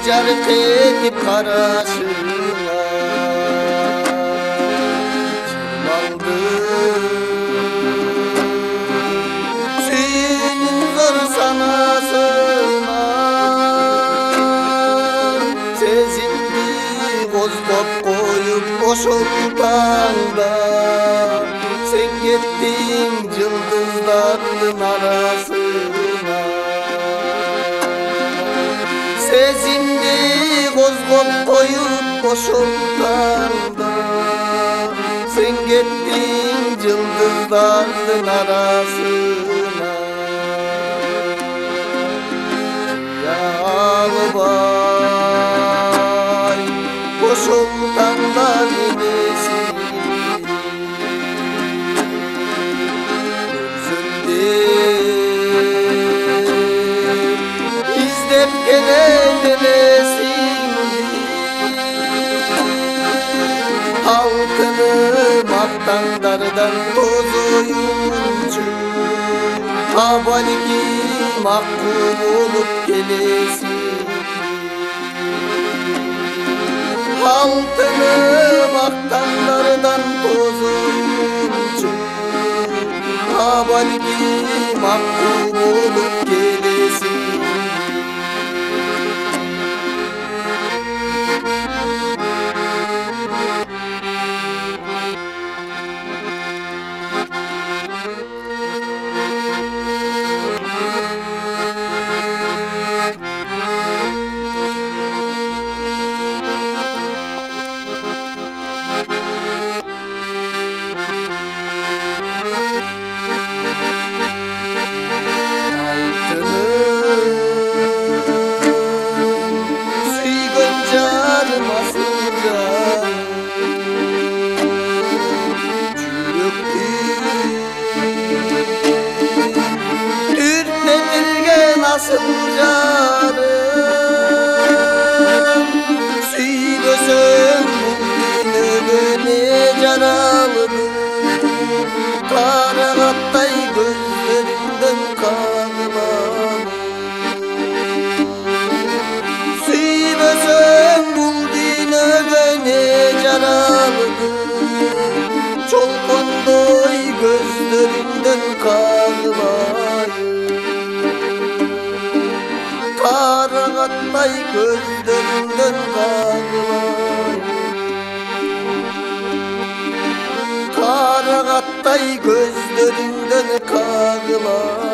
жарык этип карашыңа жырмалды сенин зор санасына сезимди козгоп коюп ошол таңда сен кеттиң жылдыздардын арасына сезимди козгоп коюп ошол таңда сен кеттиң жылдыздардын арасына албай ошол таңда менесиң издеп келе бересиң алтыным актаңдардан тозоюнчу а балким акку болуп келесиң алтыным актаңдардан тозоюнчу а балким акку болуп келесиң Nasıl canım Süydösün bugünü canalıdır Karagattay gözlerinden kanmam Süydösün bugünü canalıdır Çolpandoy gözlerinden kanmam Karagattay gözlerinden kanmay Karagattay gözlerinden kanmay